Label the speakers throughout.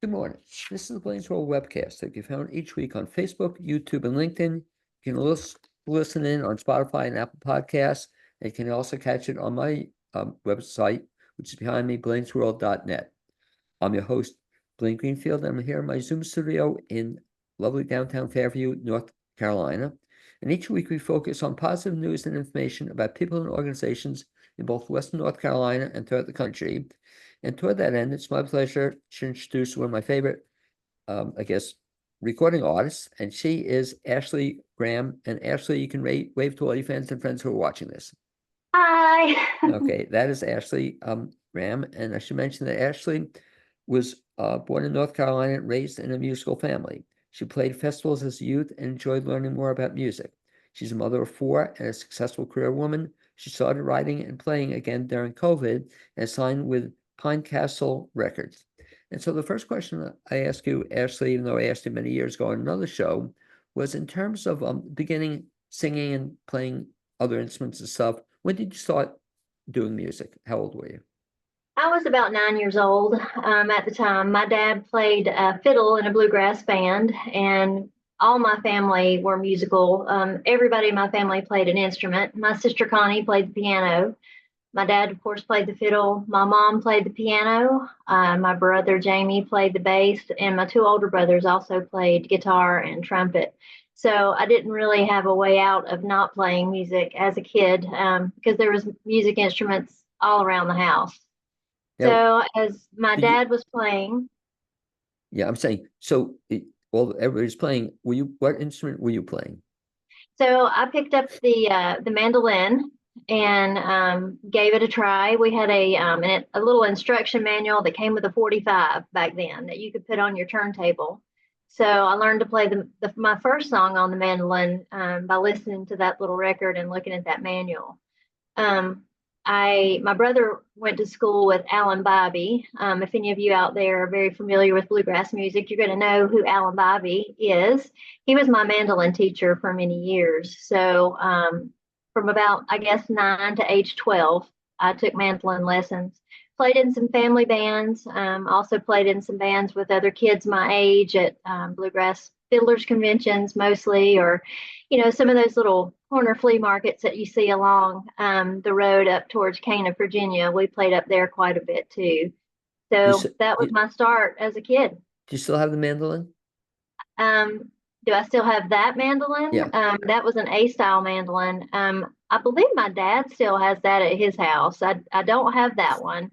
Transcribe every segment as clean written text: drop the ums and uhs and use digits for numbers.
Speaker 1: Good morning. This is the BLAINESWORLD webcast that can be found each week on Facebook, YouTube, and LinkedIn. You can listen in on Spotify and Apple Podcasts. And you can also catch it on my website, which is behind me, blainesworld.net. I'm your host, Blaine Greenfield. I'm here in my Zoom studio in lovely downtown Fairview, North Carolina. And each week we focus on positive news and information about people and organizations in both Western North Carolina and throughout the country. And toward that end, it's my pleasure to introduce one of my favorite, recording artists, and she is Ashleigh Graham. And Ashleigh, you can wave to all your fans and friends who are watching this.
Speaker 2: Hi.
Speaker 1: Okay, that is Ashleigh Graham, and I should mention that Ashleigh was born in North Carolina and raised in a musical family. She played festivals as a youth and enjoyed learning more about music. She's a mother of four and a successful career woman. She started writing and playing again during COVID and signed with Pine Castle Records. And so the first question I ask you, Ashleigh, even though I asked you many years ago on another show, was in terms of beginning singing and playing other instruments and stuff. When did you start doing music? How old were you?
Speaker 2: I was about 9 years old at the time. My dad played fiddle in a bluegrass band, and all my family were musical. Everybody in my family played an instrument. My sister Connie played the piano. My dad, of course, played the fiddle. My mom played the piano. My brother Jamie played the bass, and my two older brothers also played guitar and trumpet. So I didn't really have a way out of not playing music as a kid because there was music instruments all around the house.
Speaker 1: Now,
Speaker 2: So as my
Speaker 1: did you?
Speaker 2: dad was playing,
Speaker 1: Yeah, I'm saying so. While everybody's playing, what instrument were you playing?
Speaker 2: so I picked up the mandolin and gave it a try. We had a little instruction manual that came with a 45 back then that you could put on your turntable. So I learned to play my first song on the mandolin by listening to that little record and looking at that manual. Um, my brother went to school with Alan Bobby. If any of you out there are very familiar with bluegrass music, you're going to know who Alan Bobby is. He was my mandolin teacher for many years. So from about, I guess, 9 to age 12, I took mandolin lessons. Played in some family bands. Also played in some bands with other kids my age at bluegrass fiddlers conventions mostly, or some of those little corner flea markets that you see along the road up towards Cana, Virginia. We played up there quite a bit too.
Speaker 1: Do you,
Speaker 2: So
Speaker 1: s-
Speaker 2: that
Speaker 1: do
Speaker 2: was
Speaker 1: you,
Speaker 2: my start as a kid.
Speaker 1: do you still have the mandolin?
Speaker 2: Um, do I still have that mandolin?
Speaker 1: Yeah.
Speaker 2: That was an A style mandolin. I believe my dad still has that at his house. I don't have that one.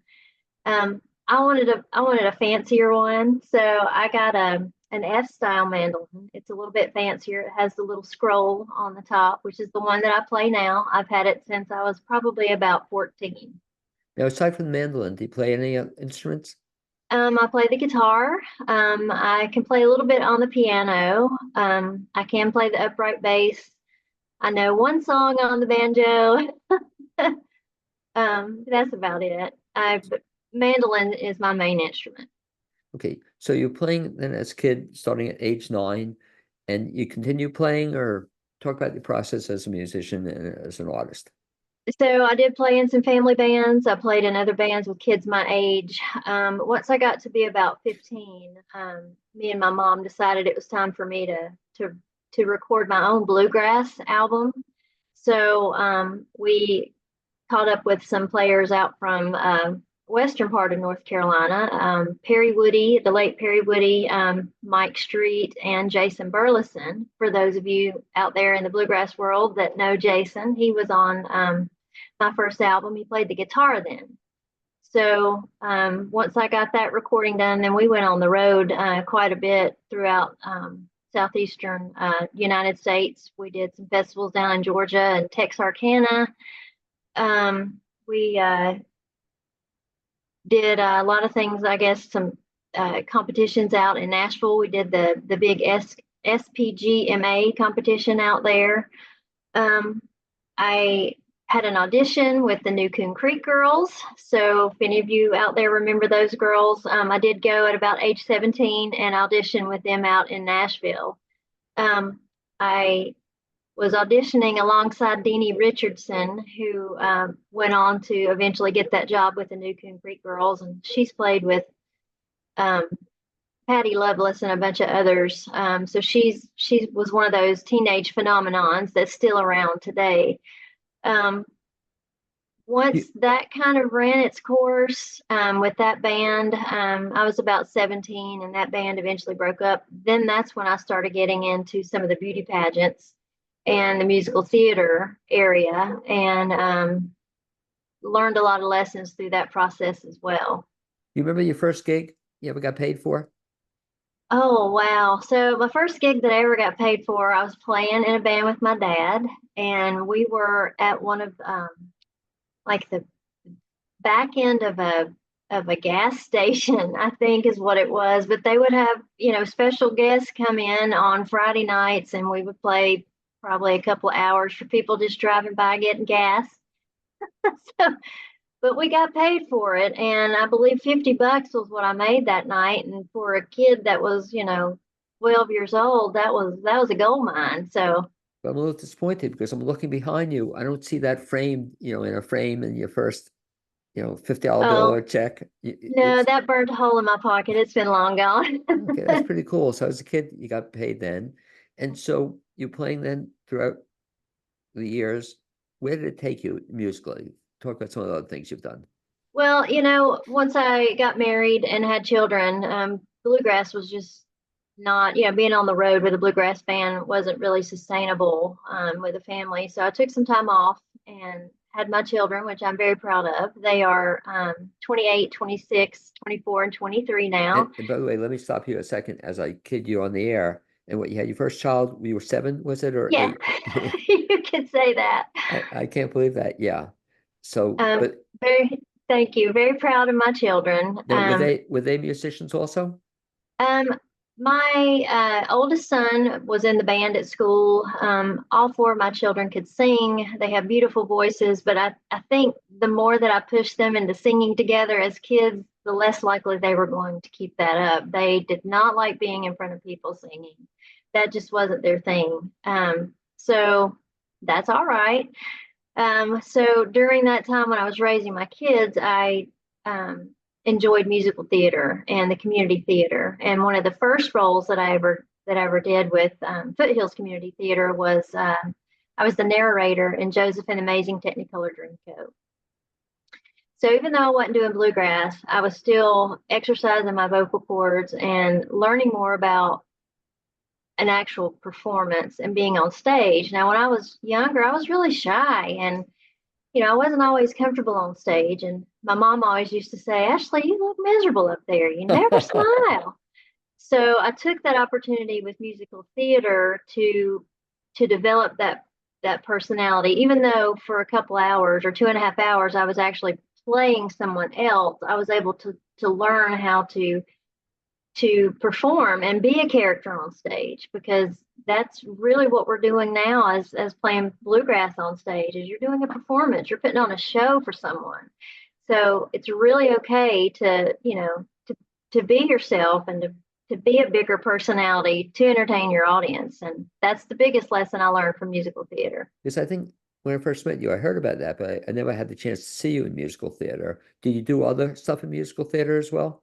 Speaker 2: I wanted a fancier one, so I got an F style mandolin. It's a little bit fancier. It has the little scroll on the top, which is the one that I play now. I've had it since I was probably about 14.
Speaker 1: Now, aside from the mandolin, do you play any instruments?
Speaker 2: I play the guitar. I can play a little bit on the piano. I can play the upright bass. I know one song on the banjo. That's about it. But mandolin is my main instrument.
Speaker 1: Okay, so you're playing then as a kid, starting at age 9, and you continue playing, or talk about the process as a musician and as an artist.
Speaker 2: So I did play in some family bands. I played in other bands with kids my age. Once I got to be about 15, me and my mom decided it was time for me to record my own bluegrass album. So we caught up with some players out from western part of North Carolina, Perry Woody, the late Perry Woody, Mike Street, and Jason Burleson. For those of you out there in the bluegrass world that know Jason, he was on my first album. He played the guitar then. So once I got that recording done, then we went on the road quite a bit throughout southeastern United States. We did some festivals down in Georgia and Texarkana. We did a lot of things, I guess, some competitions out in Nashville. We did the big SPGMA competition out there. I had an audition with the New Coon Creek Girls. So if any of you out there remember those girls, I did go at about age 17 and audition with them out in Nashville. I was auditioning alongside Deanie Richardson, who went on to eventually get that job with the New Coon Creek Girls, and she's played with um, Patty Loveless and a bunch of others. So she was one of those teenage phenomenons that's still around today. Um, Once that kind of ran its course with that band, I was about 17 and that band eventually broke up. Then that's when I started getting into some of the beauty pageants and the musical theater area, and learned a lot of lessons through that process as well.
Speaker 1: You remember your first gig you ever got paid for?
Speaker 2: Oh, wow. So my first gig that I ever got paid for, I was playing in a band with my dad, and we were at one of like the back end of a gas station, I think is what it was. But they would have, special guests come in on Friday nights, and we would play probably a couple of hours for people just driving by getting gas. So, but we got paid for it, and I believe $50 was what I made that night. And for a kid that was, 12 years old, that was a gold mine. So,
Speaker 1: But I'm a little disappointed because I'm looking behind you. I don't see that framed, in a frame in your first, $50 bill
Speaker 2: oh
Speaker 1: or check.
Speaker 2: no,
Speaker 1: It's
Speaker 2: that burnt a hole in my pocket. It's been long gone.
Speaker 1: okay. That's pretty cool. So as a kid, you got paid then, and so you're playing then throughout the years. Where did it take you musically? Talk about some of the other things you've done.
Speaker 2: Well, once I got married and had children, Bluegrass was just not, being on the road with a bluegrass band wasn't really sustainable with a family. So I took some time off and had my children, which I'm very proud of. They are 28, 26, 24, and 23 now.
Speaker 1: And by the way, let me stop you a second as I kid you on the air. And what you had your first child, you were 7, was it, or
Speaker 2: Yeah,
Speaker 1: 8?
Speaker 2: you could say that.
Speaker 1: I can't believe that. Yeah. So,
Speaker 2: Um,
Speaker 1: but
Speaker 2: thank you. Very proud of my children.
Speaker 1: now were they musicians also?
Speaker 2: Um, my oldest son was in the band at school. All four of my children could sing. They have beautiful voices, but I think the more that I pushed them into singing together as kids, the less likely they were going to keep that up. They did not like being in front of people singing. That just wasn't their thing. So that's all right. So during that time when I was raising my kids, I um, enjoyed musical theater and the community theater. And one of the first roles that I ever did with Foothills Community Theater was I was the narrator in Joseph and the Amazing Technicolor Dreamcoat. So even though I wasn't doing bluegrass, I was still exercising my vocal cords and learning more about an actual performance and being on stage. Now, when I was younger, I was really shy, and I wasn't always comfortable on stage. And my mom always used to say, Ashleigh, you look miserable up there. You never smile. So I took that opportunity with musical theater to develop that personality, even though for a couple hours or 2.5 hours I was actually playing someone else. I was able to learn how to perform and be a character on stage, because that's really what we're doing now as playing bluegrass on stage. Is you're doing a performance, you're putting on a show for someone. So it's really okay to be yourself and to be a bigger personality to entertain your audience. And that's the biggest lesson I learned from musical theater.
Speaker 1: Because I think when I first met you, I heard about that, but I never had the chance to see you in musical theater. Did you do other stuff in musical theater as well?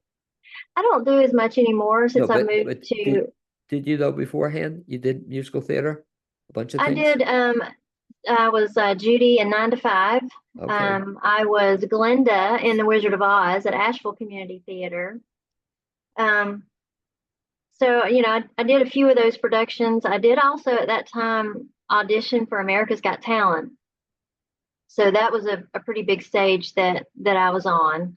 Speaker 2: I don't do as much anymore
Speaker 1: No,
Speaker 2: since I moved
Speaker 1: but
Speaker 2: to.
Speaker 1: did you though beforehand? You did musical theater, a bunch of
Speaker 2: I
Speaker 1: things.
Speaker 2: did. I was Judy in 9 to 5.
Speaker 1: Okay.
Speaker 2: I was Glinda in The Wizard of Oz at Asheville Community Theater. Um, so, I did a few of those productions. I did also at that time audition for America's Got Talent. So that was a pretty big stage that I was on.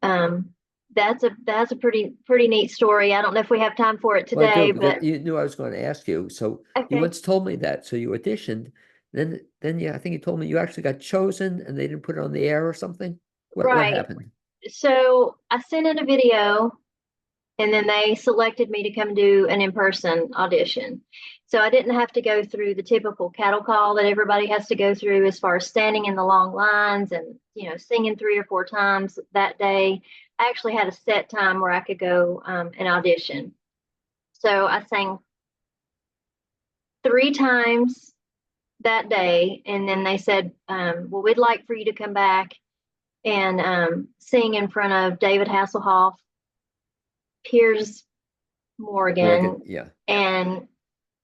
Speaker 2: Um, that's a pretty neat story. I don't know if we have time for it
Speaker 1: Well, I do
Speaker 2: today,
Speaker 1: because
Speaker 2: but
Speaker 1: you knew I was going to ask you. So you
Speaker 2: okay.
Speaker 1: once told me that. So you auditioned, then yeah, I think you told me you actually got chosen and they didn't put it on the air or something. What
Speaker 2: Right.
Speaker 1: happened?
Speaker 2: So I sent in a video, and then they selected me to come do an in-person audition. So I didn't have to go through the typical cattle call that everybody has to go through as far as standing in the long lines and, singing 3 or 4 times that day. I actually had a set time where I could go and audition. So I sang 3 times that day, and then they said, well, we'd like for you to come back and sing in front of David Hasselhoff, Piers Morgan,
Speaker 1: Yeah.
Speaker 2: and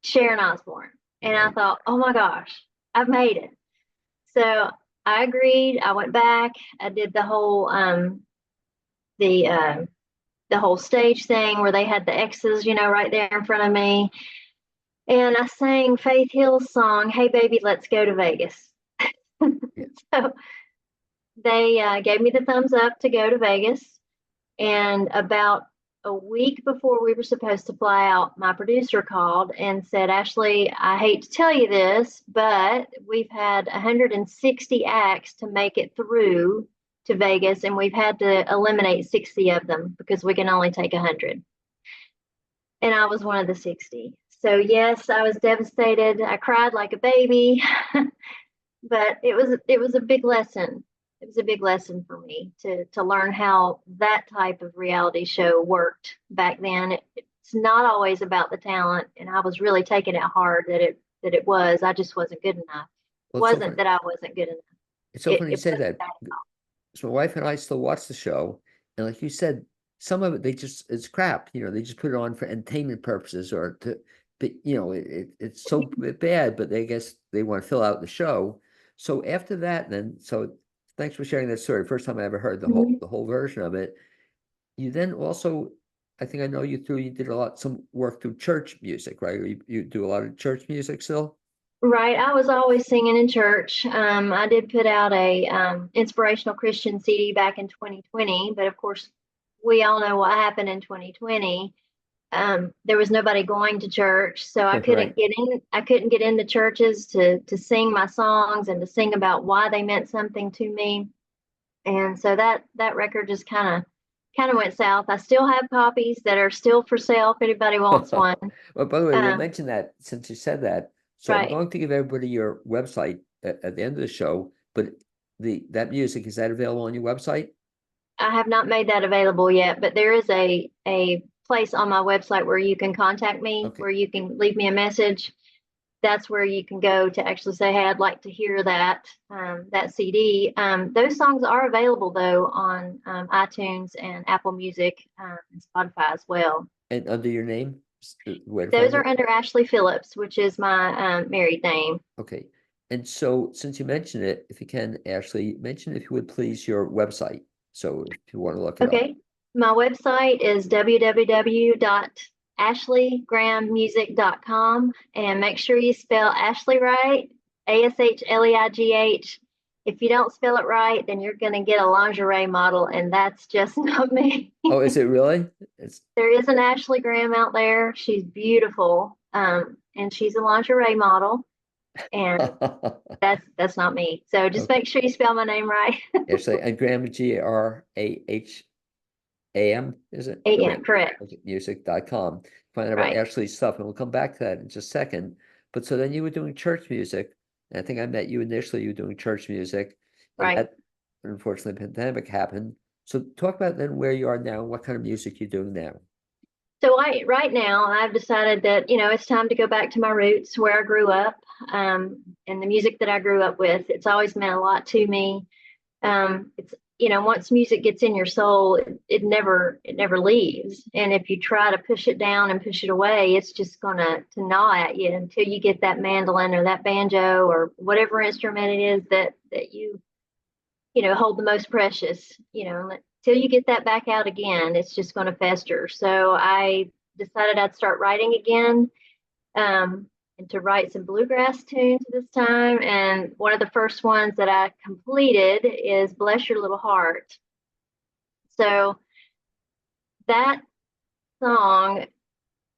Speaker 2: Sharon Osbourne. And I
Speaker 1: Right.
Speaker 2: thought, oh my gosh, I've made it. So I agreed. I went back. I did the the whole stage thing where they had the X's, right there in front of me. And I sang Faith Hill's song, Hey Baby, Let's Go to Vegas.
Speaker 1: Yeah.
Speaker 2: So they gave me the thumbs up to go to Vegas. And about a week before we were supposed to fly out, my producer called and said, Ashleigh, I hate to tell you this, but we've had 160 acts to make it through to Vegas, and we've had to eliminate 60 of them because we can only take 100. And I was one of the 60. So yes, I was devastated. I cried like a baby, but it was a big lesson. It was a big lesson for me to learn how that type of reality show worked back then. It's not always about the talent, and I was really taking it hard that it was. I just wasn't good enough. It
Speaker 1: Well, it's so
Speaker 2: wasn't
Speaker 1: funny.
Speaker 2: that I wasn't good enough.
Speaker 1: It's so
Speaker 2: It,
Speaker 1: funny you
Speaker 2: it
Speaker 1: say
Speaker 2: wasn't
Speaker 1: that.
Speaker 2: that at all.
Speaker 1: So my wife and I still watch the show, and like you said, some of it it's crap. They just put it on for entertainment purposes or to, but it's so bad. But they guess they want to fill out the show. So after that, then thanks for sharing that story. First time I ever heard
Speaker 2: Mhm.
Speaker 1: the whole version of it. You then also, I think I know you did some work through church music, right? Or you do a lot of church music still.
Speaker 2: Right. I was always singing in church. I did put out a inspirational Christian CD back in 2020, but of course, we all know what happened in 2020. There was nobody going to church, so I couldn't
Speaker 1: Right.
Speaker 2: get in. I couldn't get into churches to sing my songs and to sing about why they meant something to me. And so that record just kind of went south. I still have copies that are still for sale if anybody wants one.
Speaker 1: Well, by the way, we'll
Speaker 2: Um,
Speaker 1: mention that since you said that. So I'm
Speaker 2: right.
Speaker 1: going to give everybody your website at the end of the show, but that music, is that available on your website?
Speaker 2: I have not made that available yet, but there is a place on my website where you can contact me,
Speaker 1: Okay.
Speaker 2: where you can leave me a message. That's where you can go to actually say, hey, I'd like to hear that CD. Those songs are available though on iTunes and Apple Music and Spotify as well.
Speaker 1: And under your name, where to
Speaker 2: Those
Speaker 1: find
Speaker 2: are
Speaker 1: it?
Speaker 2: under Ashley Phillips, which is my married name.
Speaker 1: Okay. And so since you mentioned it, if you can, Ashley, mention if you would please your website. So if you want to look it up.
Speaker 2: Okay. My website is www.ashleighgrahammusic.com, and make sure you spell Ashley right, Ashleigh. If you don't spell it right, then you're going to get a lingerie model, and that's just not me.
Speaker 1: Oh, is it really? It's
Speaker 2: There is an Ashleigh Graham out there. She's beautiful, and she's a lingerie model, and that's not me. So just
Speaker 1: okay.
Speaker 2: make sure you spell my name right.
Speaker 1: Ashley and Graham, GRAHAM, is it?
Speaker 2: A.M. Correct.
Speaker 1: Okay, music.com. Find out about
Speaker 2: Right.
Speaker 1: Ashley's stuff, and we'll come back to that in just a second. But so then you were doing church music, and I think I met you initially, you were doing church music, and
Speaker 2: Right.
Speaker 1: that unfortunately pandemic happened. So talk about then where you are now, what kind of music you're doing now.
Speaker 2: So right now I've decided that, it's time to go back to my roots where I grew up, and the music that I grew up with. It's always meant a lot to me. It's, once music gets in your soul, it never leaves. And if you try to push it down and push it away, it's just gonna to gnaw at you until you get that mandolin or that banjo or whatever instrument it is that hold the most precious, till you get that back out again, it's just going to fester. So I decided I'd start writing again, and to write some bluegrass tunes this time. And one of the first ones that I completed is Bless Your Little Heart. So that song,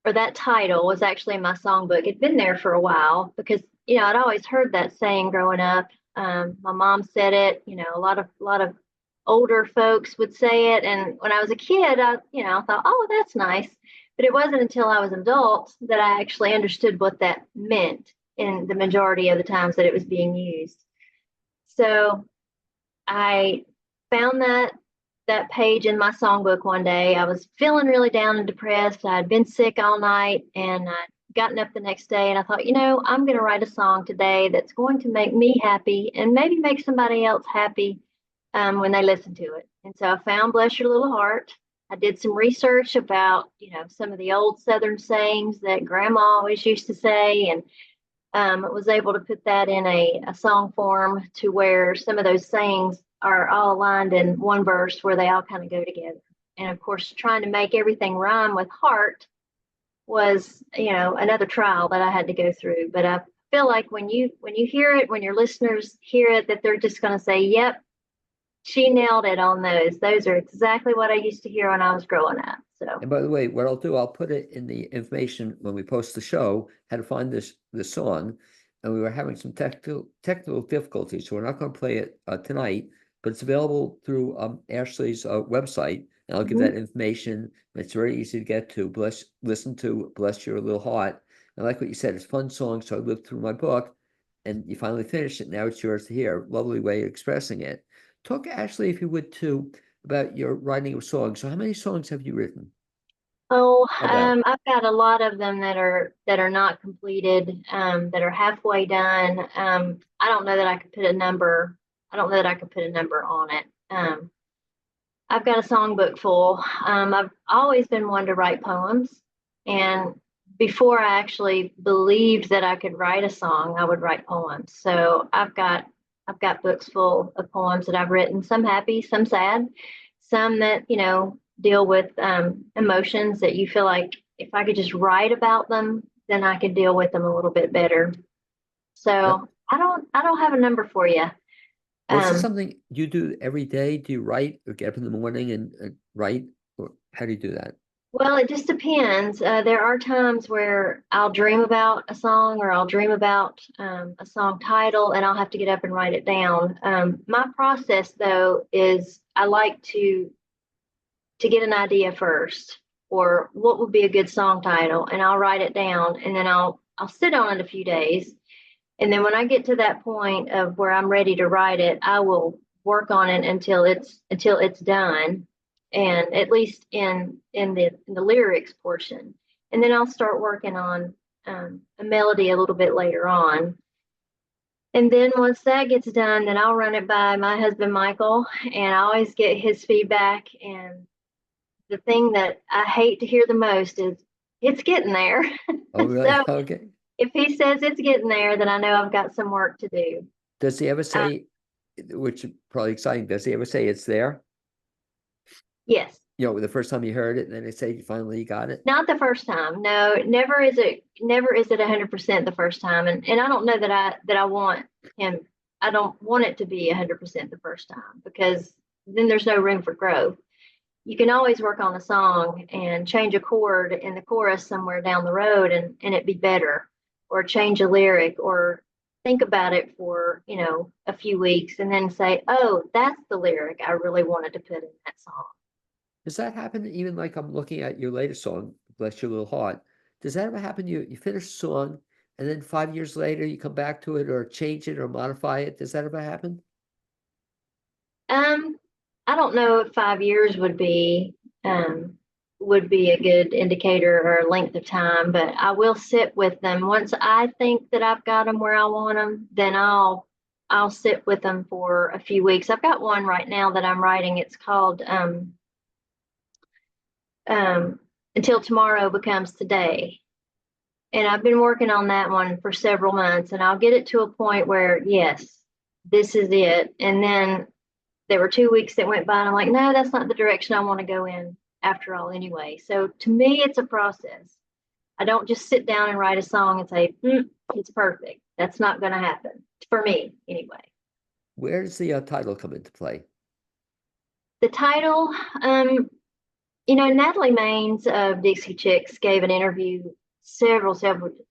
Speaker 2: or that title, was actually in my songbook. It'd been there for a while because, I'd always heard that saying growing up. My mom said it, a lot of older folks would say it. And when I was a kid, I thought, oh, that's nice. But it wasn't until I was an adult that I actually understood what that meant in the majority of the times that it was being used. So I found that page in my songbook one day. I was feeling really down and depressed. I'd been sick all night, and I'd gotten up the next day, and I thought, I'm going to write a song today that's going to make me happy and maybe make somebody else happy when they listen to it. And so I found Bless Your Little Heart. I did some research about, some of the old Southern sayings that Grandma always used to say, and was able to put that in a song form to where some of those sayings are all aligned in one verse where they all kind of go together. And of course, trying to make everything rhyme with heart was, another trial that I had to go through. But I feel like when you hear it, when your listeners hear it, that they're just going to say, "Yep, she nailed it on those. Those are exactly what I used to hear when I was growing up." So,
Speaker 1: And by the way, what I'll do, I'll put it in the information when we post the show, how to find this song. And we were having some technical difficulties, so we're not going to play it tonight, but it's available through Ashleigh's website, and I'll give that information. It's very easy to get to. Listen to Bless Your Little Heart. And like what you said, it's a fun song, so I lived through my book, and you finally finished it. Now it's yours to hear. Lovely way of expressing it. Talk, Ashleigh, if you would, too, about your writing of songs. So how many songs have you written?
Speaker 2: oh,
Speaker 1: About.
Speaker 2: I've got a lot of them that are not completed, that are halfway done. I don't know that I could put a number. I don't know that I could put a number on it. I've got a songbook full. I've always been one to write poems, and before I actually believed that I could write a song, I would write poems. So I've got books full of poems that I've written. Some happy, some sad, some that deal with emotions that you feel like if I could just write about them, then I could deal with them a little bit better. So I don't have a number for you.
Speaker 1: Well, is this
Speaker 2: Um,
Speaker 1: something you do every day? Do you write or get up in the morning and write? Or how do you do that?
Speaker 2: well, it just depends. There are times where I'll dream about a song or I'll dream about a song title and I'll have to get up and write it down. My process, though, is I like to get an idea first, or what would be a good song title, and I'll write it down, and then I'll sit on it a few days, and then when I get to that point of where I'm ready to write it, I will work on it until it's done, and at least in the lyrics portion, and then I'll start working on a melody a little bit later on. And then once that gets done, then I'll run it by my husband Michael, and I always get his feedback. And the thing that I hate to hear the most is it's getting there.
Speaker 1: Oh, really?
Speaker 2: So
Speaker 1: Okay.
Speaker 2: if he says it's getting there, then I know I've got some work to do.
Speaker 1: Does he ever
Speaker 2: Uh,
Speaker 1: say, which is probably exciting, does he ever say it's there?
Speaker 2: yes,
Speaker 1: The first time you heard it, and then they say you finally got it?
Speaker 2: not the first time. No, never is it 100% the first time. And I don't know that I want him. I don't want it to be 100% the first time, because then there's no room for growth. You can always work on a song and change a chord in the chorus somewhere down the road, and it be better, or change a lyric, or think about it for a few weeks and then say, "Oh, that's the lyric I really wanted to put in that song."
Speaker 1: Does that happen even like I'm looking at your latest song, Bless Your Little Heart? Does that ever happen? You finish a song and then 5 years later you come back to it or change it or modify it. Does that ever happen?
Speaker 2: um I don't know if 5 years would be a good indicator or length of time, but I will sit with them. Once I think that I've got them where I want them, then I'll sit with them for a few weeks. I've got one right now that I'm writing. It's called um, Until Tomorrow Becomes Today. And I've been working on that one for several months, and I'll get it to a point where, yes, this is it. And then there were 2 weeks that went by, and I'm like, no, that's not the direction I want to go in after all, anyway. So to me, it's a process. I don't just sit down and write a song and say, it's perfect. That's not going to happen for me, anyway.
Speaker 1: Where does the title come into play?
Speaker 2: The title, Natalie Maines of Dixie Chicks gave an interview several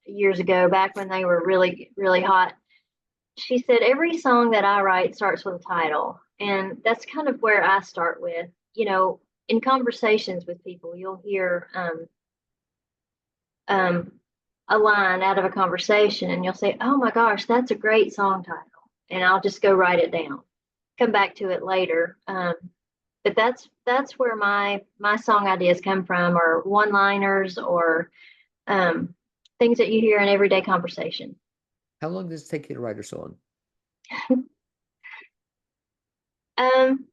Speaker 2: years ago, back when they were really, really hot. She said, every song that I write starts with a title. And that's kind of where I start with. In conversations with people, you'll hear a line out of a conversation, and you'll say, "Oh my gosh, that's a great song title." And I'll just go write it down, come back to it later. But that's where my song ideas come from, or one-liners, or things that you hear in everyday conversation.
Speaker 1: How long does it take you to write a song?
Speaker 2: Um,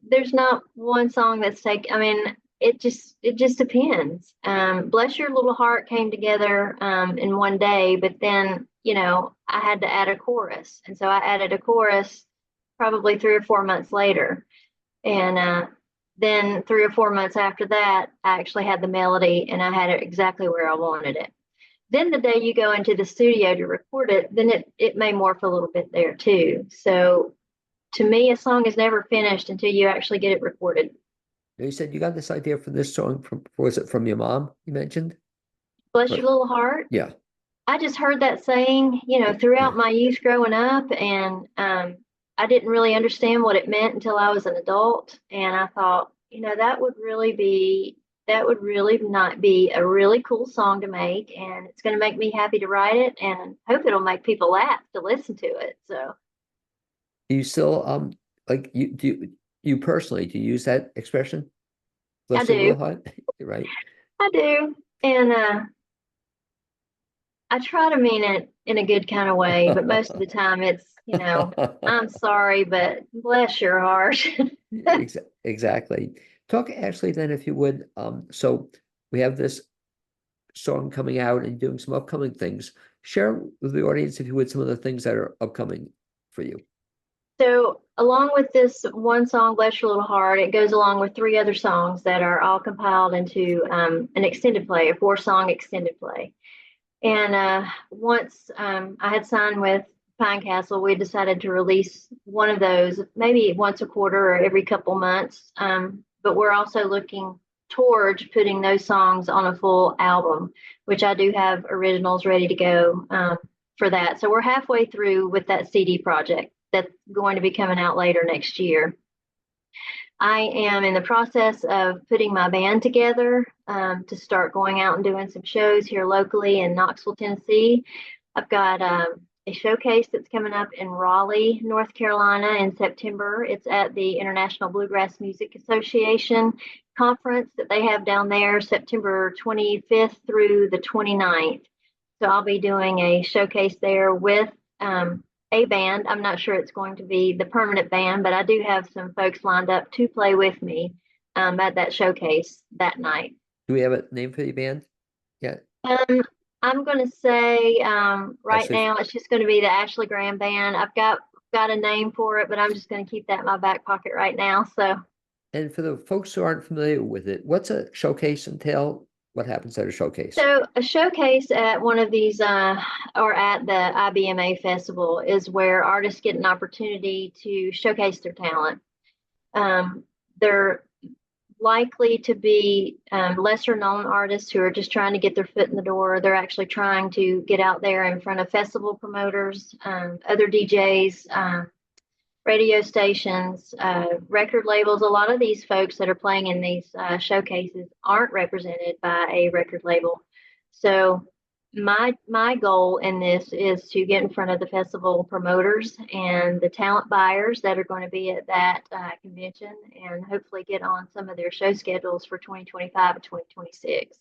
Speaker 2: there's not one song that's I mean, it just depends. Bless Your Little Heart came together in one day, but then, I had to add a chorus. And so I added a chorus probably 3 or 4 months later. And then 3 or 4 months after that, I actually had the melody and I had it exactly where I wanted it. Then the day you go into the studio to record it, then it may morph a little bit there too. So to me, a song is never finished until you actually get it recorded.
Speaker 1: You said you got this idea for this song was it from your mom you mentioned?
Speaker 2: Bless Your Little Heart.
Speaker 1: Yeah.
Speaker 2: I just heard that saying, throughout my youth growing up, and I didn't really understand what it meant until I was an adult. And I thought, that would really not be a really cool song to make, and it's going to make me happy to write it, and hope it'll make people laugh to listen to it. So,
Speaker 1: Do you still like you personally do you use that expression?
Speaker 2: I
Speaker 1: Bless your
Speaker 2: do.
Speaker 1: little heart? You're right.
Speaker 2: I do. And I try to mean it in a good kind of way, but most of the time it's, I'm sorry, but bless your heart.
Speaker 1: Exactly. Talk, Ashley, then, if you would. So we have this song coming out and doing some upcoming things. Share with the audience, if you would, some of the things that are upcoming for you.
Speaker 2: So, along with this one song, Bless Your Little Heart, it goes along with 3 other songs that are all compiled into an extended play, a 4-song extended play. And once I had signed with Pine Castle, we decided to release one of those, maybe once a quarter or every couple months. But we're also looking towards putting those songs on a full album, which I do have originals ready to go for that. So we're halfway through with that CD project that's going to be coming out later next year. I am in the process of putting my band together to start going out and doing some shows here locally in Knoxville, Tennessee. I've got a showcase that's coming up in Raleigh, North Carolina in September. It's at the International Bluegrass Music Association conference that they have down there, September 25th through the 29th. So I'll be doing a showcase there with a band. I'm not sure it's going to be the permanent band, but I do have some folks lined up to play with me at that showcase that night.
Speaker 1: Do we have a name for the band? Yeah.
Speaker 2: I'm going to say right now it's just going to be the Ashleigh Graham Band. I've got a name for it, but I'm just going to keep that in my back pocket right now. So.
Speaker 1: And for the folks who aren't familiar with it, what's a showcase entail? What happens at a showcase?
Speaker 2: So a showcase at one of these or at the IBMA festival is where artists get an opportunity to showcase their talent. They're likely to be lesser known artists who are just trying to get their foot in the door. They're actually trying to get out there in front of festival promoters, other DJs, radio stations, record labels. A lot of these folks that are playing in these showcases aren't represented by a record label. So my goal in this is to get in front of the festival promoters and the talent buyers that are going to be at that convention, and hopefully get on some of their show schedules for 2025 and 2026.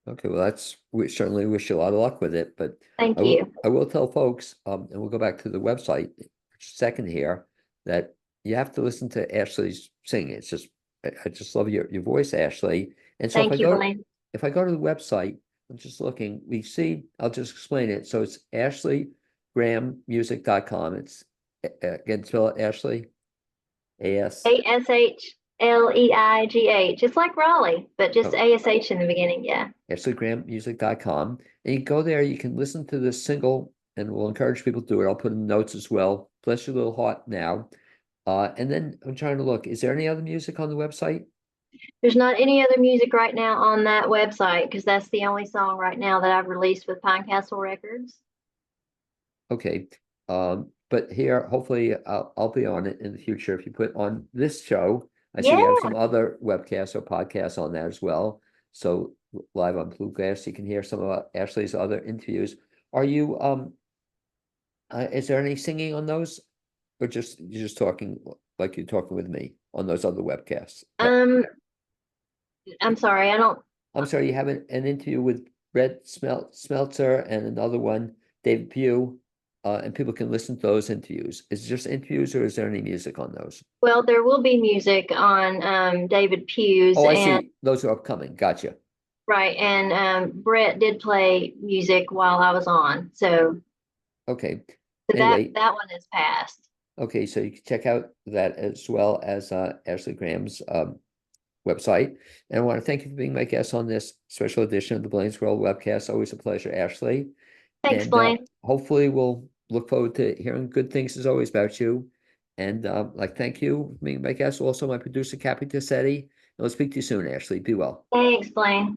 Speaker 1: Okay, well, we certainly wish you a lot of luck with it, but
Speaker 2: Thank you.
Speaker 1: I will tell folks, and we'll go back to the website second here, that you have to listen to Ashleigh's singing. It's just, I just love your voice, Ashleigh. And so
Speaker 2: Thank you, Blaine.
Speaker 1: if I go to the website, I'm just looking, we see, I'll just explain it. So it's AshleighGrahamMusic.com. It's again, spell it Ashleigh,
Speaker 2: ASHleigh. It's like Raleigh, but just ASH in the beginning. Yeah.
Speaker 1: AshleighGrahamMusic.com. And you go there, you can listen to this single, and we'll encourage people to do it. I'll put in notes as well. Bless Your Little Heart now. And then I'm trying to look, is there any other music on the website?
Speaker 2: There's not any other music right now on that website because that's the only song right now that I've released with Pine Castle Records.
Speaker 1: Okay. But here, hopefully I'll be on it in the future. If you put on this show, I see you have some other webcasts or podcasts on that as well. So live on Bluegrass, you can hear some of Ashleigh's other interviews. Are you, is there any singing on those? Or you're just talking like you're talking with me on those other webcasts?
Speaker 2: I'm sorry,
Speaker 1: I'm sorry, you have an interview with Brett Smeltzer and another one, David Pugh. and people can listen to those interviews. Is it just interviews or is there any music on those?
Speaker 2: Well, there will be music on David Pugh's
Speaker 1: Oh, I
Speaker 2: and
Speaker 1: see. Those are upcoming. Gotcha.
Speaker 2: right, and Brett did play music while I was on, so
Speaker 1: Okay.
Speaker 2: but
Speaker 1: Anyway,
Speaker 2: that one is passed.
Speaker 1: okay, so you can check out that as well as Ashleigh Graham's website. And I want to thank you for being my guest on this special edition of the Blaine's World webcast. Always a pleasure, Ashleigh.
Speaker 2: Thanks,
Speaker 1: And
Speaker 2: Blaine.
Speaker 1: hopefully we'll look forward to hearing good things as always about you. And thank you for being my guest. Also, my producer, Cappy Tassetti. And I'll speak to you soon, Ashleigh. Be well.
Speaker 2: Thanks, Blaine.